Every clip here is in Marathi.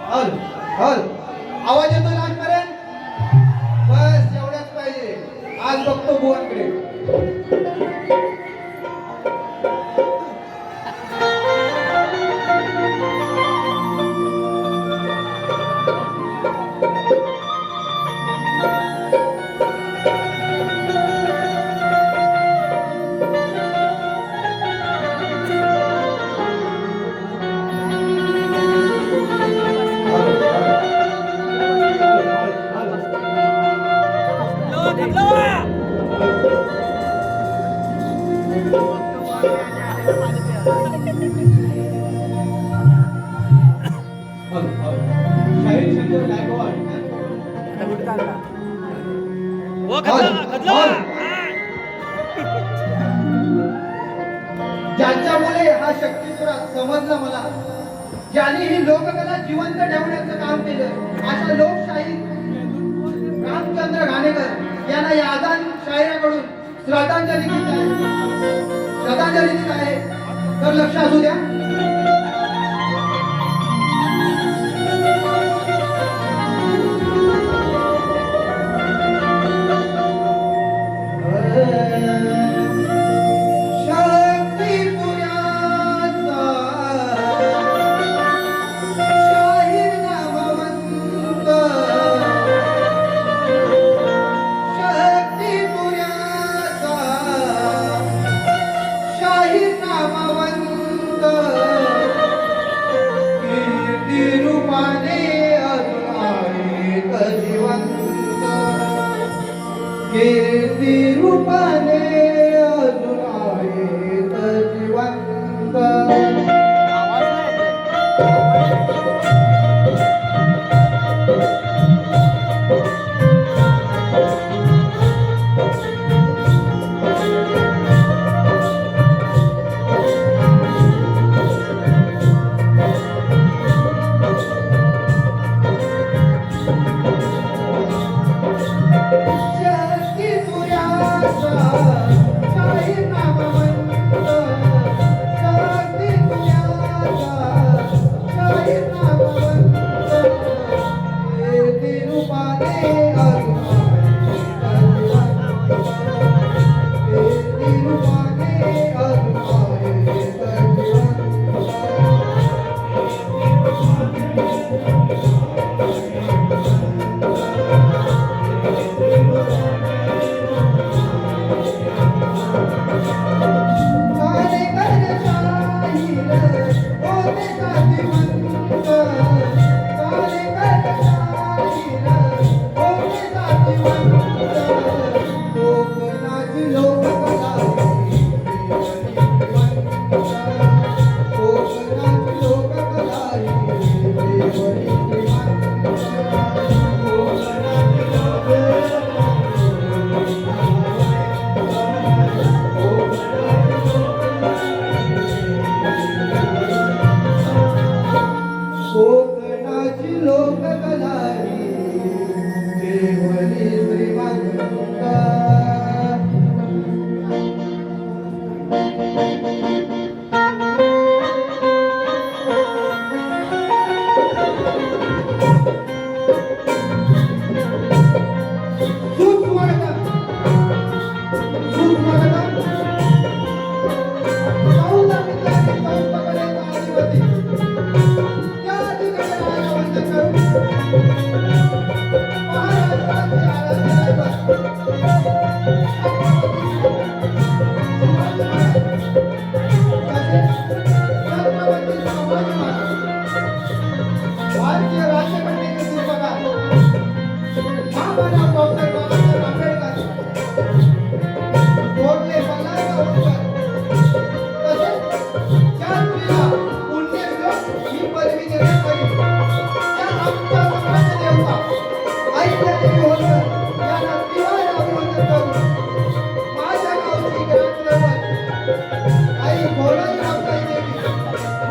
हल हल आवाज येतो लहानपर्यंत बस एवढंच पाहिजे. आज बघतो बुवांकडे. ज्यांच्यामुळे हा शक्तीपुरा समजला मला, ज्यांनी ही लोककला जिवंत ठेवण्याचं काम केलं अशा लोकशाही रामचंद्र घाणेकर यांना या आदान शायराकडून श्रद्धांजली देत आहे. तर लक्ष असू द्या. रूपाने अजून आहेत जिवंत.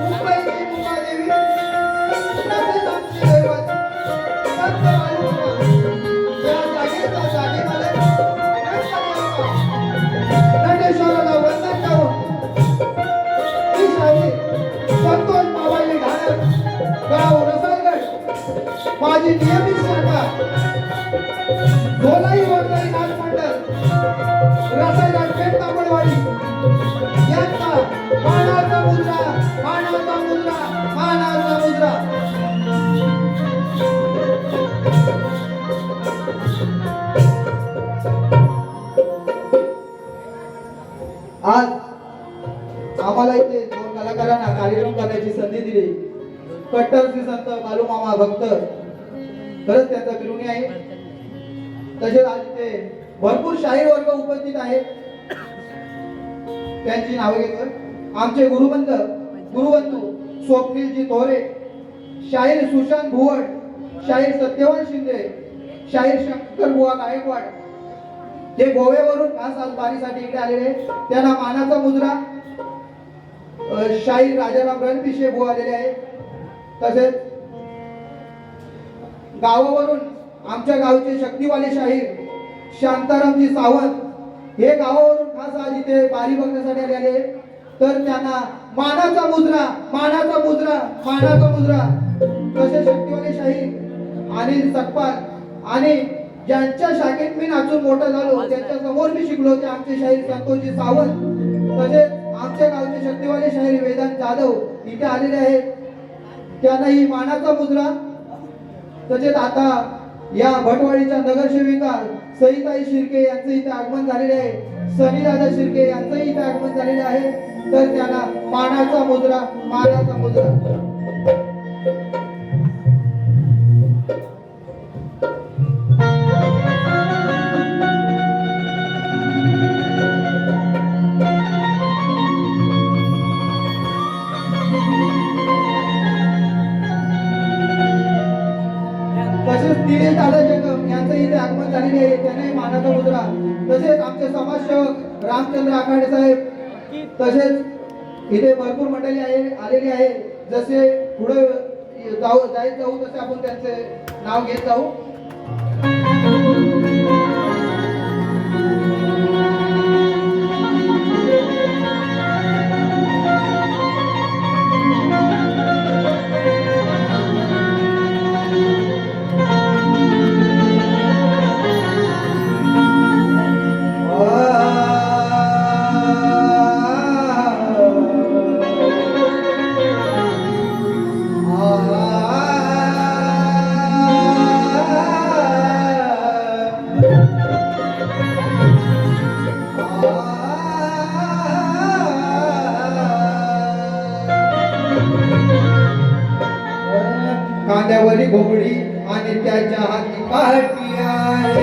मुंबईची मुंबादेवी माझी नियमित शाखा गोलाई वडगाई नाथ मंडळ रसायन पेठ तांबडवाडी यांचा मानाचा मुद्रा मानाचा मुद्रा मानाचा मुद्रा आज आम्हाला इथे दोन कलाकारांना कार्यक्रम करण्याची संधी दिली. कट्टर श्री संत बालूमामा भक्त खरंच त्यांचा बिरुणी आहे. तसेच आज इथे भरपूर शाहीर वर्ग उपस्थित आहे. त्यांची नावे घेतोय. आमचे गुरुबंधू स्वप्नीलजी तोरे, शाहीर सुशांत भुवड, शाहीर सत्यवान शिंदे, शाहीर शंकर बुवा गायकवाड ते गोव्यावरून खास आज बारीसाठी इकडे आलेले. त्यांना मानाचा मुद्रा शाहीर राजाराम रणपिसे बुवा आलेले आहे. तसेच गावावरून आमच्या गावचे शक्तिवाले शाहीर शांतारामजी सावंत हे गावावरून खास आज इथे बारी बघण्यासाठी आलेले. तर त्यांना मानाचा मुद्रा मानाचा मुद्रा मानाचा मुद्रा. तसेच शक्तिवाले शाहीर अनिल सकपाल आणि ज्यांच्या शाखेत मी नाचून मोठा झालो त्यांच्या समोर मी शिकलो ते आमचे शाहीर संतोषजी सावंत. तसेच आमच्या गावचे शक्तिवाले शाहीर वेदांत जाधव इथे आलेले आहेत. त्यांना ही मानाचा मुद्रा. तसेच आता या भटवाडीच्या नगरसेविका सईताई शिर्के यांचं इथे आगमन झालेले आहे. सनीदादा शिर्के यांचं इथे आगमन झालेले आहे. तर त्यांना मानाचा मुद्रा मानाचा मुद्रा. तसेच दिनेश दादा जगम यांचं इथे आगमन झालेले आहे. त्यांनाही मानाचा मुद्रा. तसेच आमचे समाजसेवक रामचंद्र आखाडे साहेब. तसेच इथे भरपूर मंडळी आलेली आहे. जसे पुढे जाऊ तसे आपण त्यांचे नाव घेत जाऊ. कांद्यावरी घोगडी आणि त्याच्या हाती काठी आहे.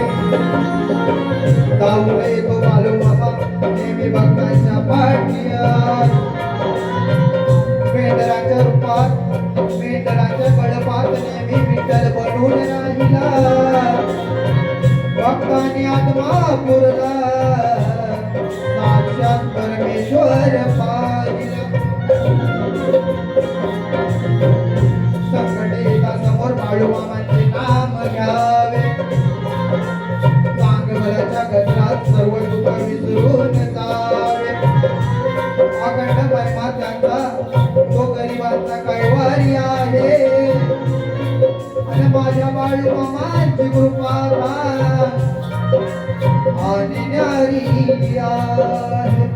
गावडे तो बालूमामा नेहमी भक्तांच्या पाठी आहे. मेंढराच्या रूपात मेंढराच्या गळपात नेहमी विठ्ठल बनून राहिला. भक्तांनी आत्मा पुरला साक्षात परमेश्वर पाहिला. समोर बाळूमामांचे नाम घ्यावे. चांगल्याच्या गजरात सर्व दुःख विसरून जावे. अखंड महिमा त्यांचा तो गरिबांचा कैवारी आहे. आणि माझ्या बाळूमामांची कृपा आणि न्यारी आहे.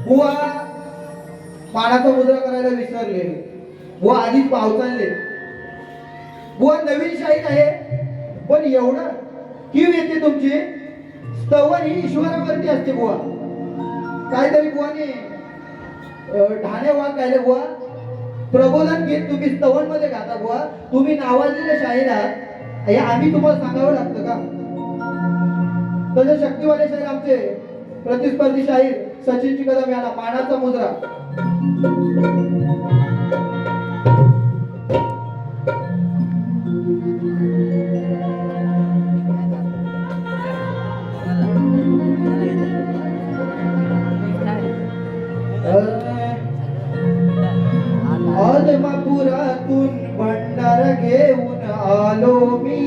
बुवा मानाचा मुद्रा करायला विसरले. बुवा आधीच पावसाले. बुवा नवीन शाहीर आहे पण एवढं कीव येते तुमची. स्तवन ही ईश्वरावरती असते बुवा. काहीतरी बुवाने ढाणे वाद गायले बुवा. प्रबोधन गीत तुम्ही स्तवन मध्ये गाता बुवा. तुम्ही नावाजलेले शाहीर आहात हे आम्ही तुम्हाला सांगावं लागतं का. तसे शक्तिवाले शाहीर आमचे प्रतिस्पर्धी शाहीर सचिनची कदम यांना मानाचा मुद्रा. आदमापुरातून भंडार घेऊन आलो मी.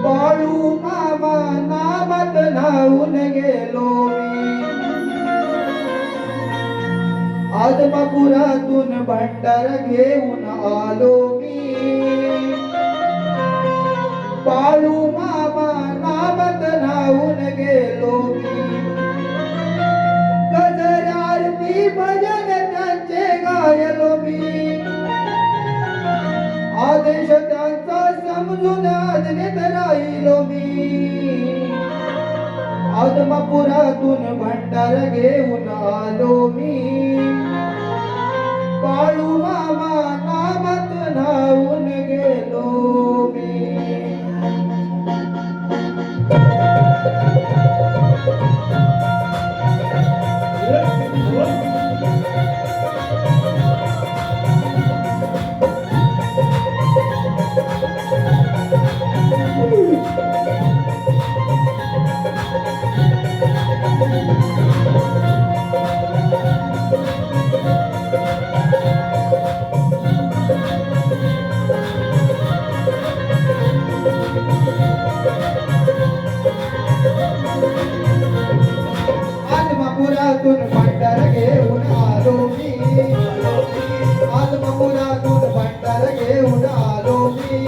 बाळू मामा नामात नाहून गेलो मी. आदमापुरातून भंडार घेऊन आलो मी बाळू मामा नामत नाहून गेलो मी गजर आरती भजन त्यांचे गायलो मी आदेश त्यांचा समजून आज्ञेत राहिलो मी आदमापुरातून भंडार घेऊन आलो मी बाळू मामा नामत नाहून गेलो मी आदमापुरातून भंडार घेऊन आलो मी आदमापुरातून भंडार घेऊन आलो मी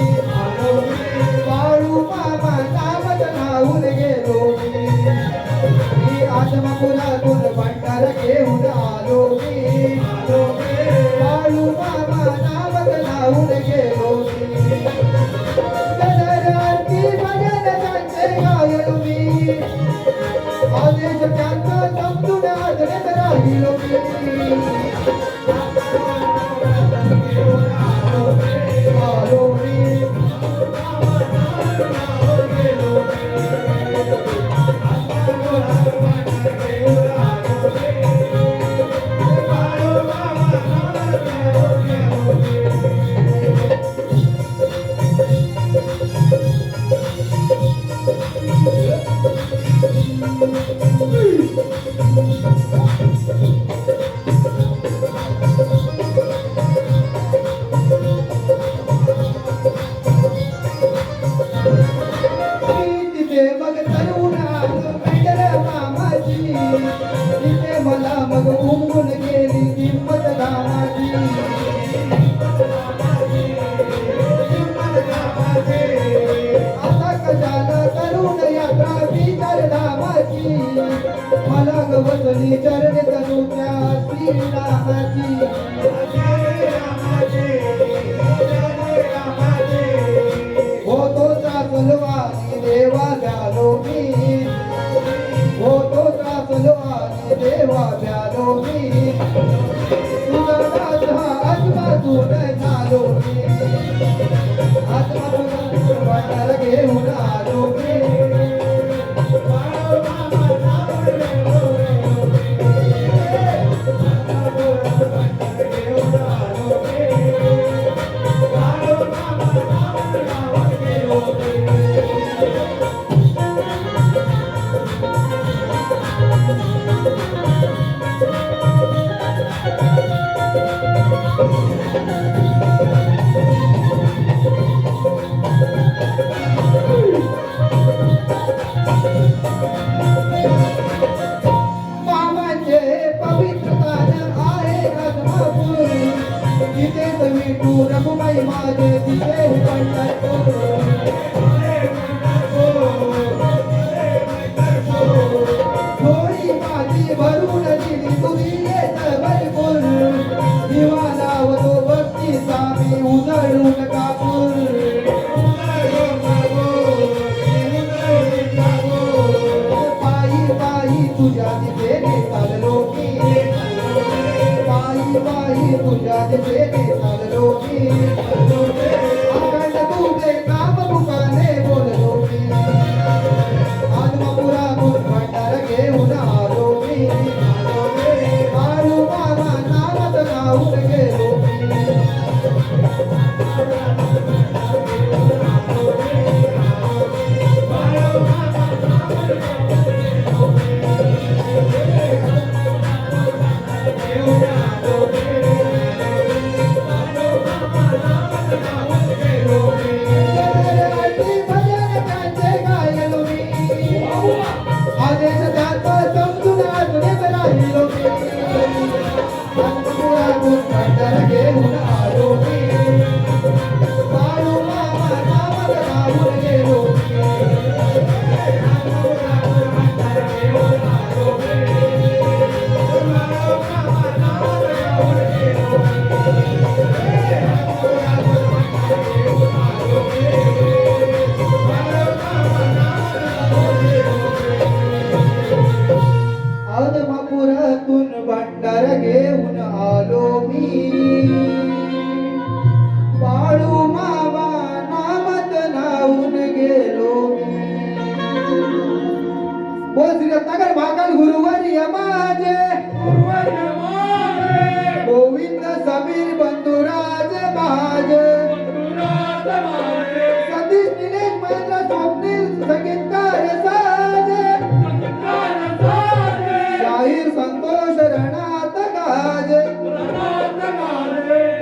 बाळू मामा नामत नाहून गेलो मी आदमापुरातून भंडार घेऊन आलो मी बाळू मामा नामत नाहून गेलो मी गजर आरती भजन त्यांचे गायलो मी आदेश त्यांचा समजून आज्ञेत राहिलो मी आलो मी तिथे मग तरुण आलो पंढर मामाची तिथे मला मग उमगून गेली किंमत धामाची आता कशाला तरुण यात्रा विचार धामाची मला गवसली चरणे तनुच्या श्रीरामाची होतो त्रासलवानी देवा झालो मी होतो त्रासलवानी देवा झालो मी तुझा दास हा आत्मातून झालो मी आत्मातून भंडार घेऊन आलो मी मामाचे पवित्र स्थान आहे आदमापूर तिथेच विठू रघुमाई माझे तिथे पंढरपूर थोडी माती भरून दिली तुझी येत भरपूर दिवा लावतो भक्ती सामी उजळून कापूर पायी पायी तुझ्या दिशेने चाललो मी पायी तुझ्या दिशेने चाललो मी अखंड तुझे नाम दुकाने बोललो मी आदमापुरातून भंडार घेऊन आलो मी बाळू मामा नामत नाहून गेलो मी गावातून भंडार घेऊन आलो मी बाळू मामा नामत नावून गेलो मी बोल श्री रत्नाकर महाकाल गुरुवर्य माझे गोविंद समीर बंधुराज माझे सतीश निलेश महेंद्र स्वप्नील संगीतकार साजे शाहीर संतोष रणात गाजे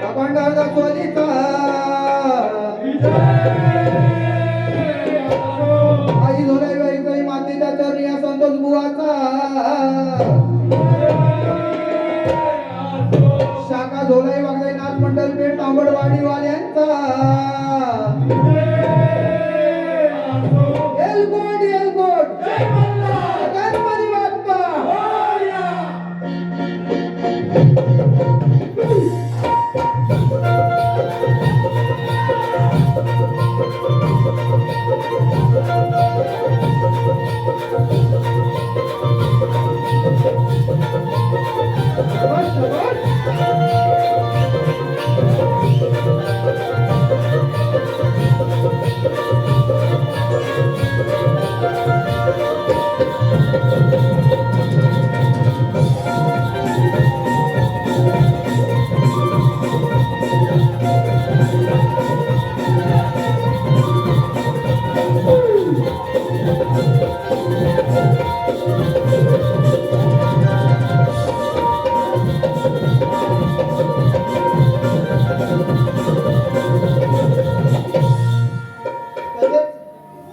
अखंड सोलीचा आई झोलाई वैगई मातेच्या चरणी या संतोष बुवाचा शाखा झोलाई वागदाई नाथ मंडल पेठ तांबडवाडी वाल्यांचा एलगोट एलगोट गणपती बाप्पा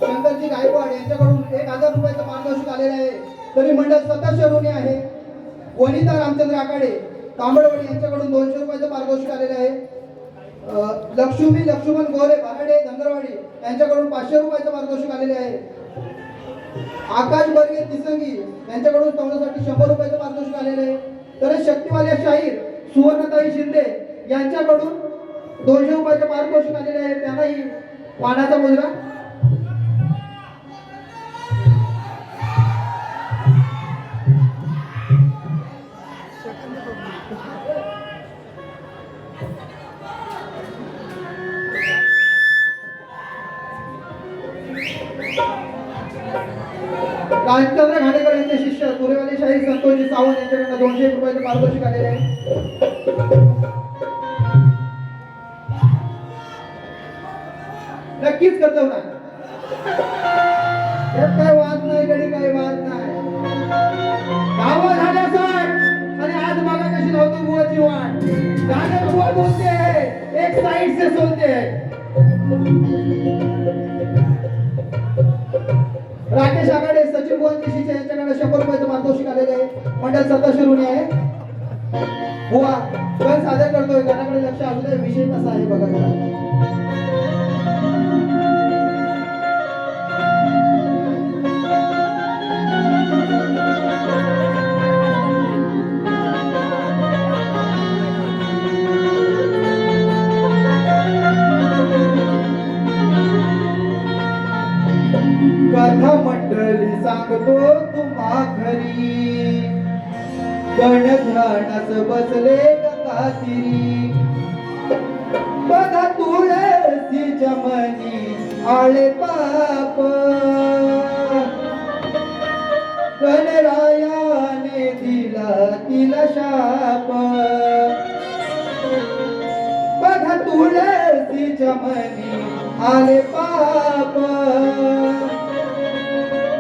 शंकरजी गायकवाड यांच्याकडून 1000 रुपयाचं पारितोषिक आलेलं आहे. तरी मंडळ सदस्य ऋणी आहे. वनिता रामचंद्र आकाडे तांबडवाडी यांच्याकडून 200 रुपयाचं पारितोषिक आलेलं आहे. लक्ष्मी लक्ष्मण गोरे भराडे धनगरवाडी यांच्याकडून 500 रुपयाचं पारितोषिक आलेले आहे. आकाश बर्गे तिसंगी यांच्याकडून तवण्यासाठी 100 रुपयाचं पारितोषिक आलेले आहे. तर शक्तिवाल्या शाहीर सुवर्णताई शिंदे यांच्याकडून 200 रुपयाचं पारितोषिक आलेले आहे. त्यांनाही मानाचा मुजरा. राजचंद्र घाणेकर यांचे शिष्य तुरेवाले शाहीर संतोषजी सावंत यांच्याकडून 200 रुपयाचे पारितोषिक आलेले आहे. नक्कीच करतो ना यात काय वाद नाही गडी काय वाद नाही. गावा झाल्या सण आणि आज बघा कशी नव्हती बुवाची वाट. गाणं बुवा बोलते है एक साइड से सुनते है. राकेश आघाडे सचिन बुवांचे शिष्य यांच्याकडे 100 रुपयाचं पारितोषिक आलेले आहे. मंडळ सदस्य ऋणी आहे. बुवा गण सादर करतोय. गाण्याकडे लक्ष असू दे. विषय कसा आहे बघा जरा. कथा मंडळी सांगतो तुम्हा घरी गण ध्यानास बसले गंगातीरी. बघा तुळशीच्या मनी आळे पाप गणरायाने दिला तिला शाप. बघा तुळशीच्या मनी आले पाप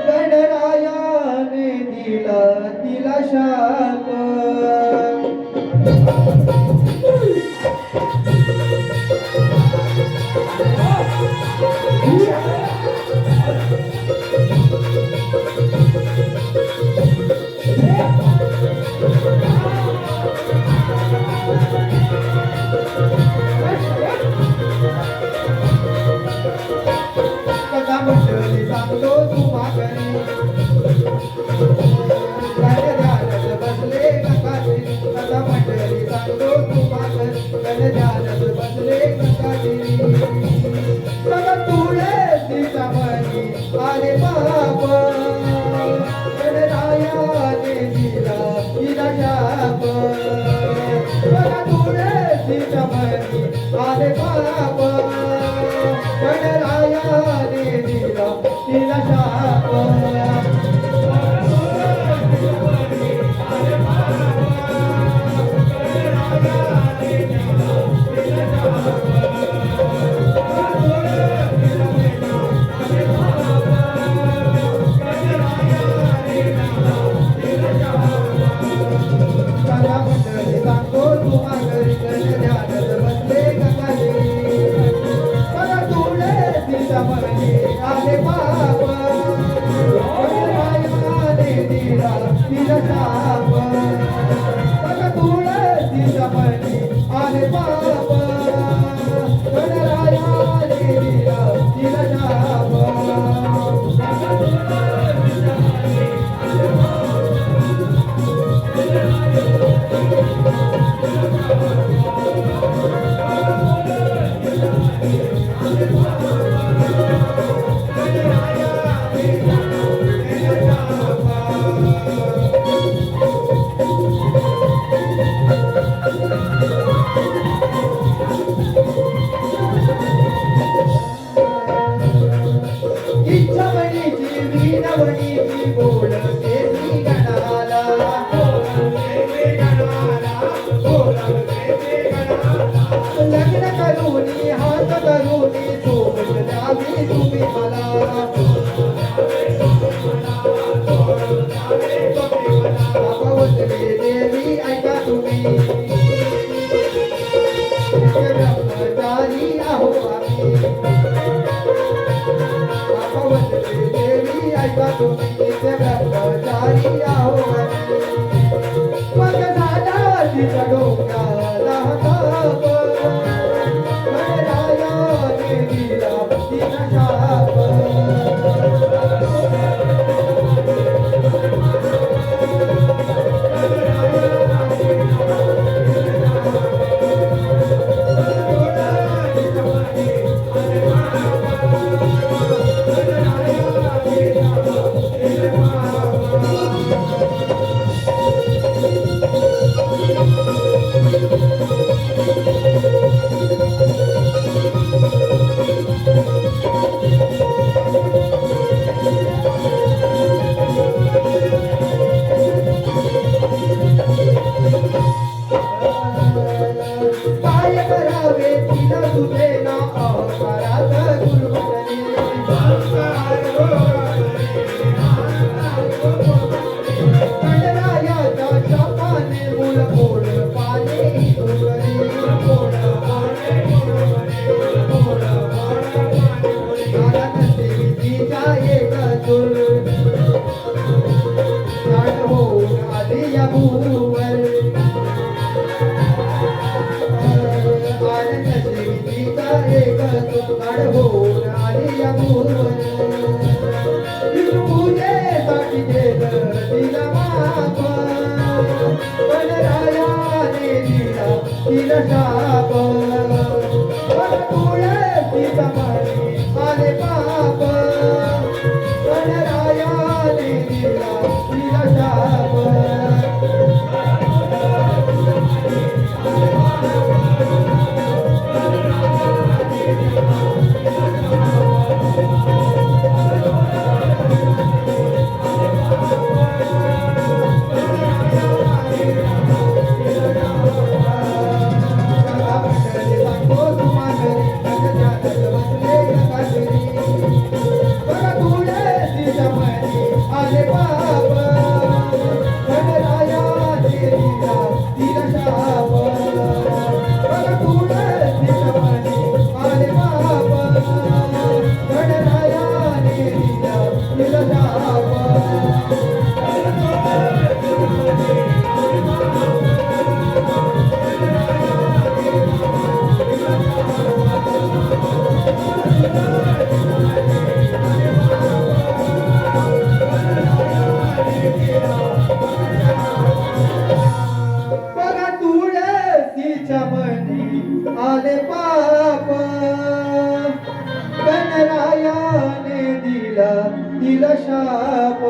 गणरायाने दिला तिला शाप. कथा मंडळी सांगतो तुम्हा घरी बसले कथा मंडळी सांगतो तुम्हा घरी बसले आले पाप गणरायाने दिला तिला शाप आले पाप गणरायाने दिला तिला शाप बघ तुळशीच्या मणी आले पाप गणरायाने दिला तिला शाप इच्छामणीची वीणवणीची बोलते ती गणाला लग्न करूनी हात धरूनी सोबत द्यावी तुम्ही मला भगवंतरी देवी ऐका तुम्ही ब्रह्मचारी आहो आम्ही भगवंतरी देवी ऐका तुम्ही ब्रह्मचारी आहो आम्ही मग झाला तिच्या डोक्याला ताप गणरायाने दिला तिला शाप काय करावे तिला तुझे ना अहंकारात गुरुवरने गणरायाच्या शापाने मूल फोड पाने डोंगरी देवीच्या एक चूल झाड होऊन आली या भूवर होऊन आली या भूवर पूजेसाठी गेलं तिला माप गणरायाने दिला तिला शाप तुळशीच्या मणी आले पाप गणरायाने दिला तिला शाप आले पाप गणरायाने दिला तिला शाप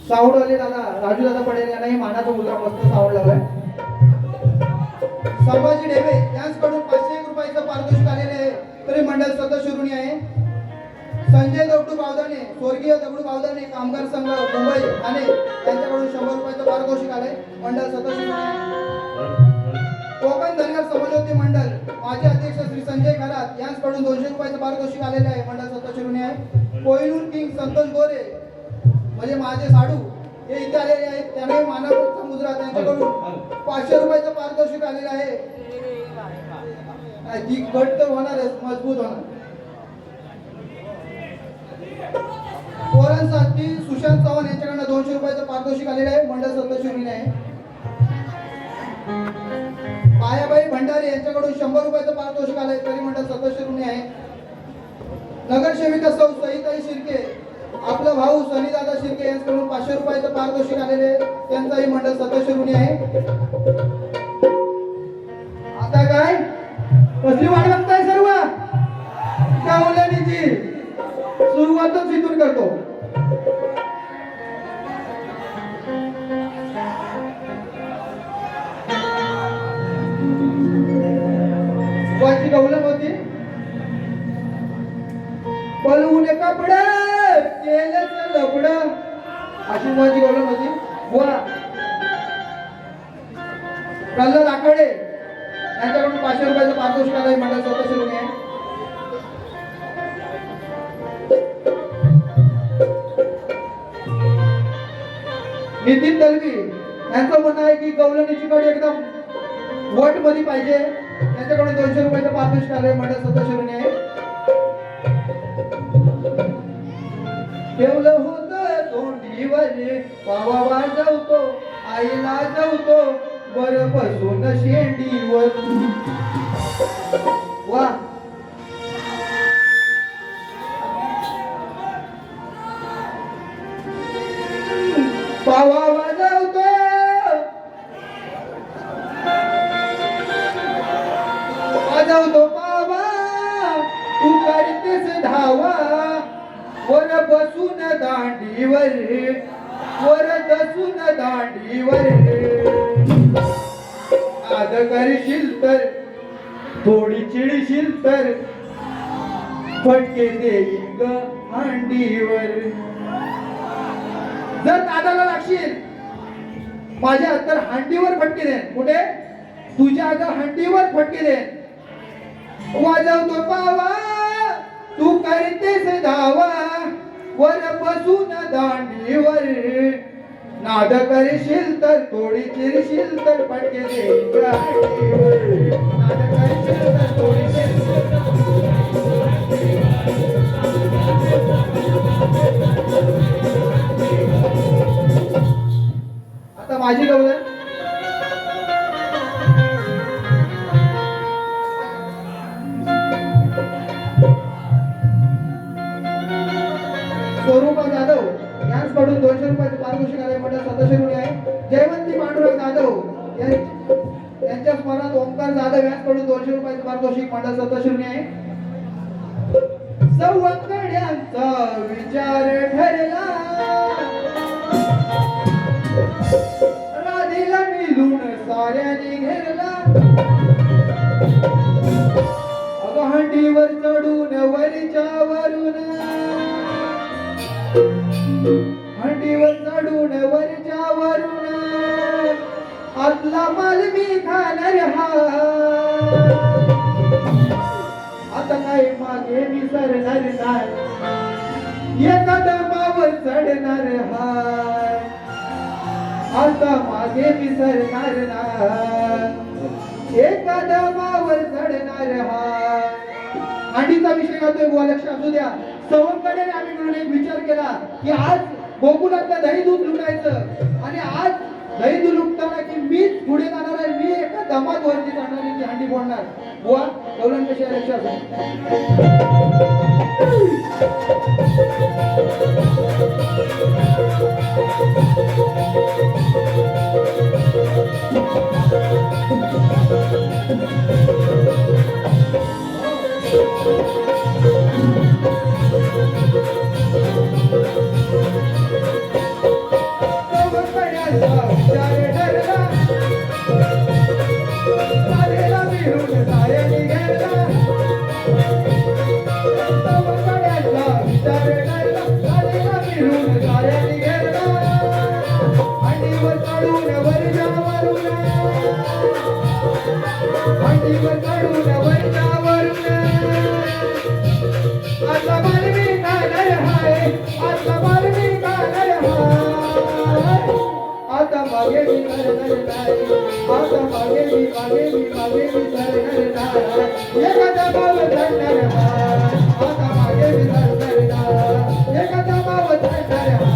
सावडवाले दादा राजू दादा पडेल यांनाही मानाचा मुद्रा मस्त सावड लावलाय. संभाजी ढेबे यांच्याकडून 501 रुपयाचं पारितोषिक आलेले आहे. तरी मंडळ सदस्य ऋणी आहे. संजय दगडू बावदाने स्वर्गीय दगडू बावदाने कामगार संघ मुंबई ठाणे यांच्याकडून 100 रुपयाचं पारितोषिक आलंय. मंडळ सदस्य ऋणी आहे. कोकण धनगर समाजोत्ती मंडळ माजी अध्यक्ष श्री संजय खरात यांच्याकडून 200 रुपयाचं पारितोषिक आलेले आहे. मंडळ सदस्य ऋणी आहे. कोहिनूर किंग संतोष गोरे म्हणजे माझे साडू हे इथे आलेले आहेत. त्यांनाही मानवता मुद्रा त्यांच्याकडून 500 रुपयाचं पारितोषिक आलेलं आहे. ती घट्ट होणारच, मजबूत होणार. पोरांसाठी सुशांत चव्हाण यांच्याकडनं 200 रुपयाचं पारितोषिक आलेलं आहे. मंडळ सदस्य ऋणी आहे. पायाबाई भंडारे यांच्याकडून 100 रुपयाचं पारितोषिक आलंय. तरी मंडळ सदस्य ऋणी आहे. नगरसेविका सौ सईताई शिर्के आपला भाऊ सनीदादा शिर्के यांच्याकडून 500 रुपयाचं पारितोषिक आलेले त्यांचाही मंडळ सदस्य ऋणी आहे. आता काय कसली वाट बघताय सर्व? गावल्यानीची सुरुवातच इथून करतो. वाची गवलन होती पलवून कपड केलंच लपड अशी माझी गवलन होती. वा प्रल्हाद आखाडे यांच्याकडून 500 रुपयाचं पारितोषिक आलंय. मंडळ सदस्य ऋणी आहे. नितीन दलवी यांचं म्हणणं आहे की गवलनीची कड एकदम वट मध्ये पाहिजे. त्यांच्याकडून 200 रुपयाचं पारितोषिक आलंय. मंडळ सदस्य ऋणी आहे. ठेवलं होतं तोंडीवर पावा वाजवतो आईला जावतो वर बसून शेंडीवर. वा पावा वाजवतो वाजवतो पावा तू करतेस धावा वर बसून दांडीवर वर बसून दांडीवर. आद करशील तर थोडी चिडशील तर फटके देईन ग हांडीवर. जर दादाला लागशील माझ्या तर हांडीवर फटके देन. कुठे? तुझ्या ग हांडीवर फटके देन. वाजवतो पावा तू करतेस धावा वर बसून दांडीवर. नाद करशील तर थोडी चिरशील तर फटके देईन ग हांडीवर. नाद करशील तर थोडी चिरशील आता माझी गवलन. स्वरूपा जाधव यांच्याकडून 200 रुपयाचे पारितोषिक आलंय. मंडळ सदस्य ऋणी आहे. जयवंती पांडुरंग जाधव यांच्या स्मरणात ओंकार जाधव यांच्याकडून 200 रुपयाचे पारितोषिक. मंडळ सदस्य ऋणी आहे. सवंगड्यांचा विचार ठरला राधेला मिळून साऱ्याने घेरला. अगं हंडीवर चढून वरच्या वरून हंडीवर चढून वरच्या वरून आतला माल मी खाणार हा. आता काय मागे मी सरणार नाही एका दमावर चढणार हाय. आता मागे मी सरणार नाही एका दमावर चढणार हाय. हांडीचा विषय घालतोय बुवा, लक्ष असू द्या. सवंगड्याने आम्ही मिळून एक विचार केला की आज गोकुळातलं दही दूध लुटायचं आणि आज दही दूध लुटताना की मीच पुढे जाणार आहे. मी एका दमात वरती जाणार ती हांडी फोडणार. बुवा गवलन कशी आहे लक्ष असू. शरणाला झालेला फिरून साऱ्याने घेरला अंडीवर चढून वरजावरून अंडीवर चढून वरजावरून आता मालवी गाणार हाय आता मालवी गाणार हाय आता मागे मी करणार नाही आता मागे मी करणार नाही एखादा भाव धरणार हाय आता मागे मी करणार नाही एखादा भाव धरणार हाय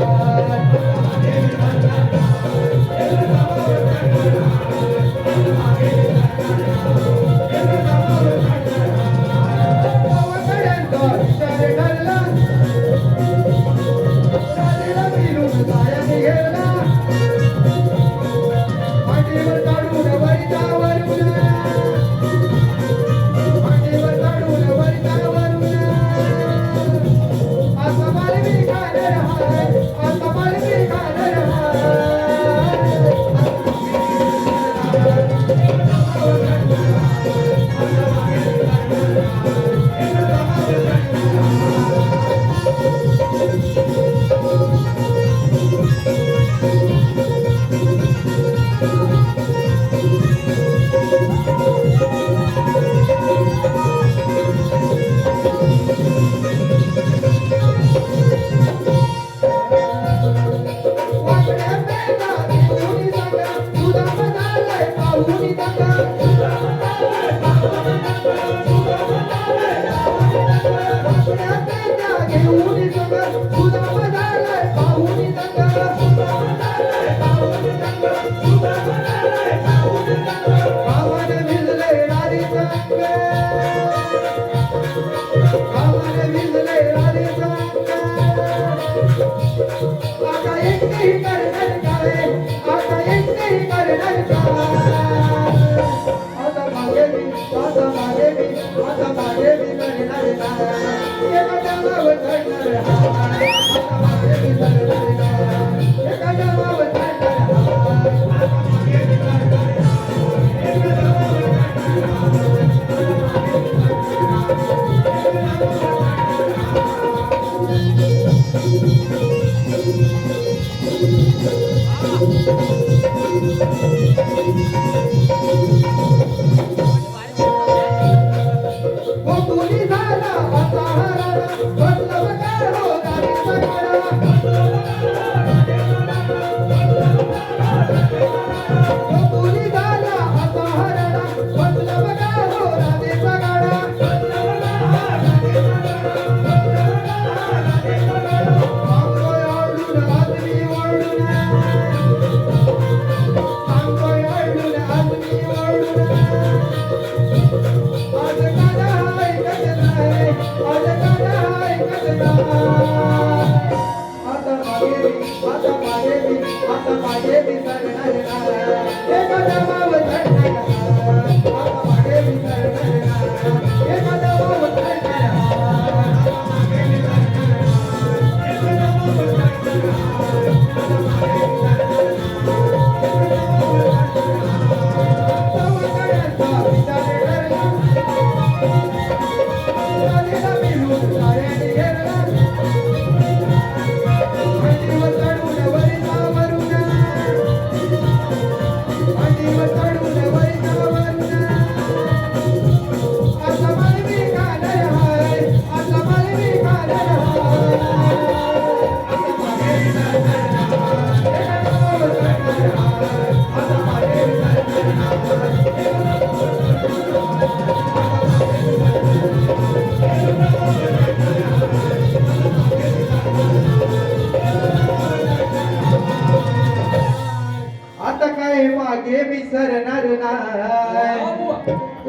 मागे विसरणार नाही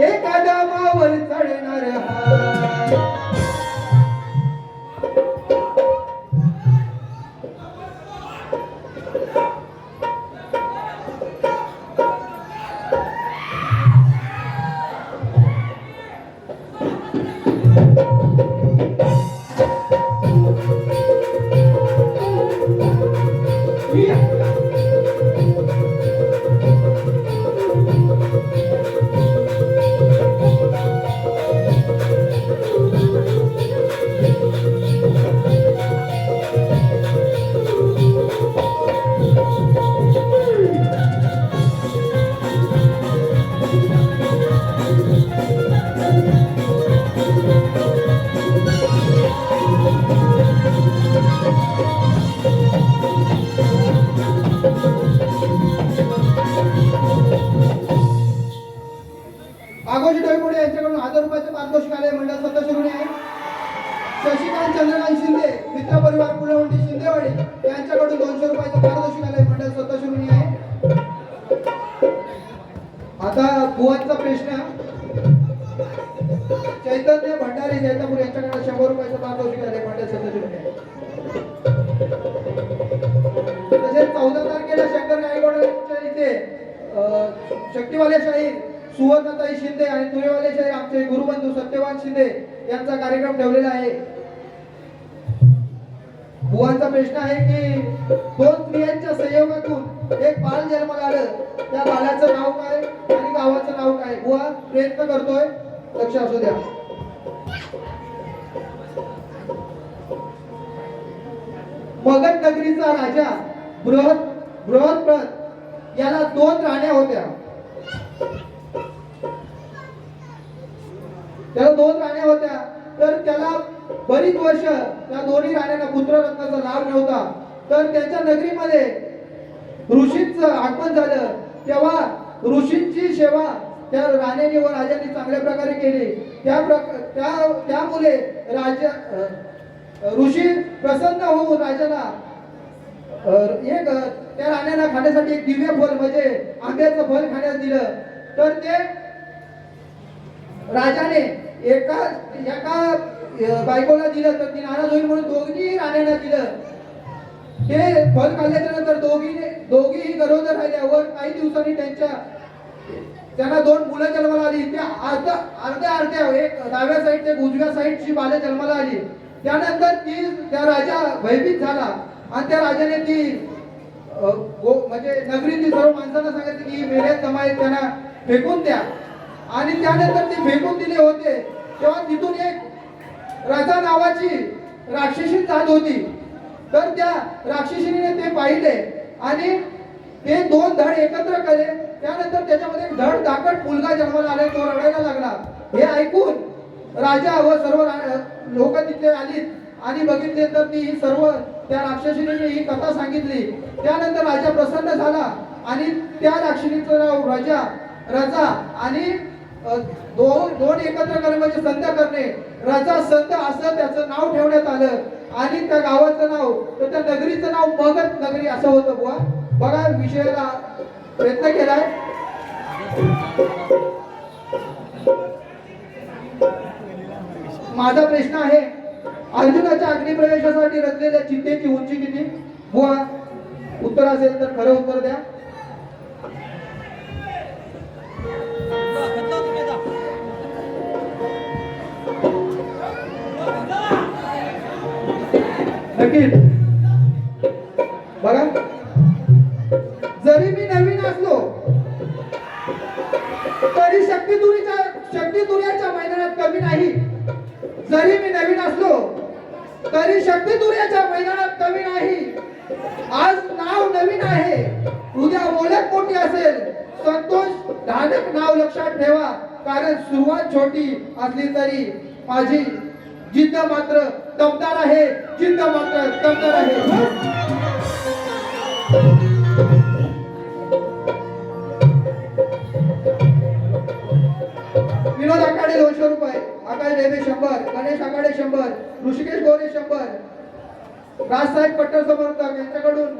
एखादा मावल चढणार हाय शशिकांत चंद्रकांत शिंदे मित्र परिवार कुलवंडी शिंदेवाडी यांच्याकडून 200 रुपयाचं पारितोषिक आलंय. मंडळ स्वतः ऋणी आहे. आता बुवांचा प्रश्न चैतन्य भंडारी जैतापूर यांच्याकडे 100 रुपयाचं पारितोषिक आलंय. मंडळ स्वतः ऋणी आहे. तसेच 14 तारखेला शंकर गायकवाडांच्या इथे शक्तिवाले शाहीर सुवर्णताई शिंदे आणि तुरेवाले शाहीर आमचे गुरुबंधू सत्यवान शिंदे यांचा कार्यक्रम ठेवलेला आहे. बुवांचा प्रश्न आहे की 2 स्त्रियांच्या संयोगातून एक बाल जन्माला आलं. त्या बालाचं नाव काय आणि गावाचं नाव काय? बुवा प्रयत्न करतोय, लक्ष असू द्या. मगध नगरीचा राजा बृहद्रथ याला 2 राण्या होत्या. त्याला 2 राण्या होत्या. तर त्याला बरीच वर्ष त्या दोन्ही राण्यांना पुत्ररत्नाचा लाभ नव्हता. तर त्यांच्या नगरीमध्ये ऋषींचं आगमन झालं. तेव्हा ऋषींची सेवा त्या राण्यांनी व राजांनी चांगल्या प्रकारे केली. त्यामुळे राजा ऋषी प्रसन्न होऊन राजाला एक त्या राण्यांना खाण्यासाठी एक दिव्य फळ म्हणजे आंब्याचं फळ खाण्यास दिलं. तर ते राजाने एका बायकोला दिलं तर ती नाराज होईल म्हणून दोघी राण्यांना दिलं. ते फळ खाल्ल्याच्या नंतर दोघीही गरोदर राहिल्यावर काही दिवसांनी त्यांना 2 मुलं जन्माला आली. त्या अर्ध्या एक डाव्या साईड ते उजव्या साईडची बाले जन्माला आली. त्यानंतर त्या राजा भयभीत झाला आणि त्या राजाने ती म्हणजे नगरीतील सर्व माणसांना सांगितलं की मेल्यात जमायत त्यांना फेकून द्या. आणि त्यानंतर ते फेकून दिले होते. तेव्हा तिथून एक राजा नावाची राक्षसी जात होती. तर त्या राक्षसीने ते पाहिले आणि ते 2 धड एकत्र केले. त्यानंतर त्याच्यामध्ये एक धड दाकट मुलगा जन्माला आला. तो रडायला लागला. हे ऐकून राजा व सर्व लोक तिथे आलीत आणि बघितले तर ती सर्व त्या राक्षसीने ही कथा सांगितली. त्यानंतर राजा प्रसन्न झाला आणि त्या राक्षसीचं नाव रजा आणि दोन एकत्र करणे म्हणजे संत करणे, रजा संत असं त्याचं नाव ठेवण्यात आलं. आणि त्या गावाचं नाव तर त्या नगरीचं नाव मगध नगरी असं होतं. बुवा बघा विषयाला प्रयत्न केलाय. माझा प्रश्न आहे अर्जुनाच्या अग्निप्रवेशासाठी रचलेल्या चितेची उंची किती? बुवा उत्तर असेल तर खरं उत्तर द्या. नक्कीच बघा. जरी मी नवीन असलो तरी शक्ती तुर्याच्या मैदानात कमी नाही. जरी मी नवीन असलो तरी शक्ती तुर्याच्या मैदानात कमी नाही. आज नाव नवीन आहे, उद्या ओळख मोठी असेल. संतोष धानक नाव लक्षात ठेवा, कारण सुरुवात छोटी असली तरी माझी जिद्द मात्र दमदार आहे. जिद्द मात्र दमदार आहे. विनोद आखाडे 200 रुपये, आकाश डेबे 100, गणेश आखाडे 100, ऋषिकेश गोरे 100, राजसाहेब पट्टर समर्थक यांच्याकडून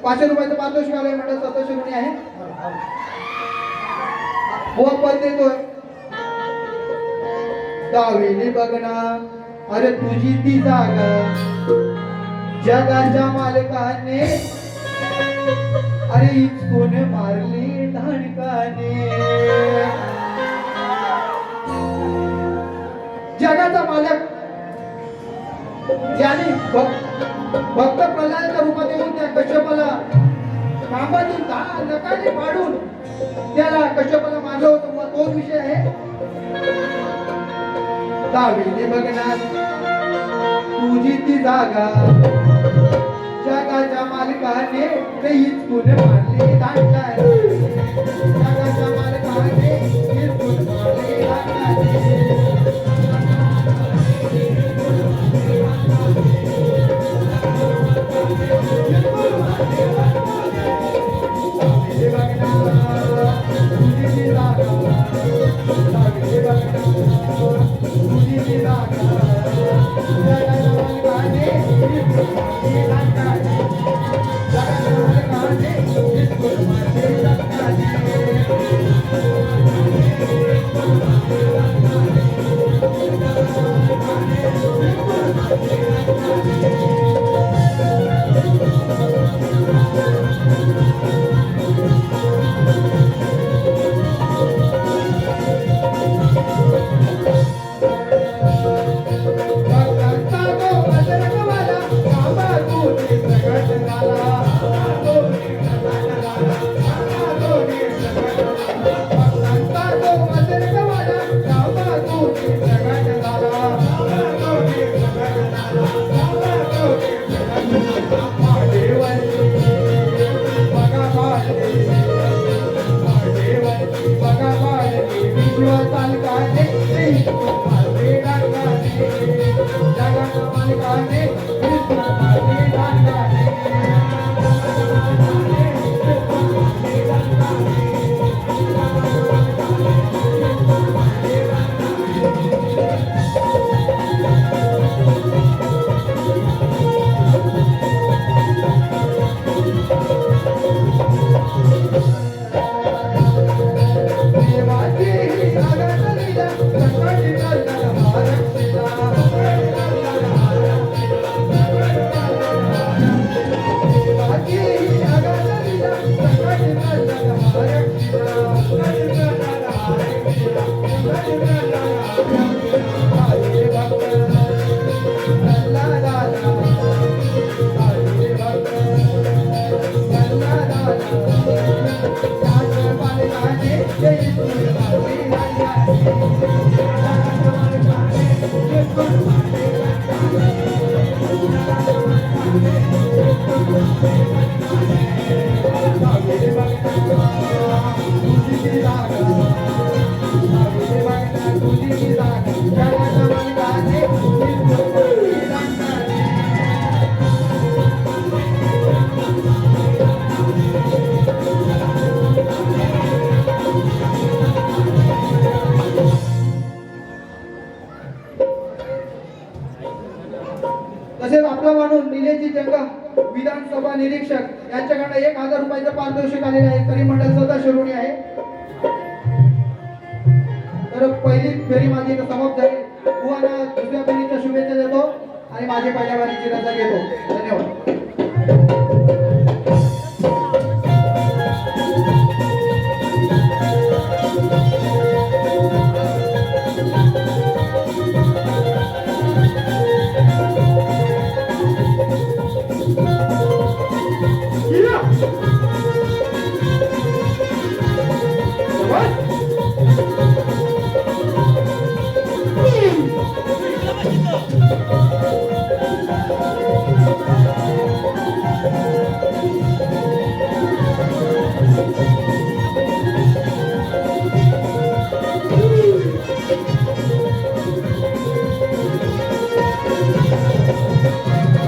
500 रुपयाचं पारितोषिक आलंय. मंडळ सदस्य कोणी आहे? बुवा पद देतोय. दावेली बघना अरे तुझी ती जागा जगाच्या मालकाने, अरे इचकून मारली ढाणकाने. जगाचा मालक ज्याने भक्त प्रल्हादाच्या रूपात येऊन त्या कश्यपाला खांबातून नकाने पाडून त्याला कश्यपाला मारलं होतं. तोच विषय आहे. दाविले बघणार तुझी ती जागा जगाच्या मालकाने ते इचकून मारली ढाणकाने. जगाच्या मालकाने इचकून मारली ढाणकाने. तुझी तसेच आपला माणूस निलेशजी जंगम विधानसभा निरीक्षक यांच्याकडे 1000 रुपयाचं पारितोषिक आलेले आहे. तरी मंडळ स्वतः शिरोणी आहे. तर पहिली फेरी माझी इथं समाप्त झाली. बुवांना दुसऱ्या फेरीच्या शुभेच्छा देतो आणि माझी पहिल्या वारीची रजा घेतो. धन्यवाद.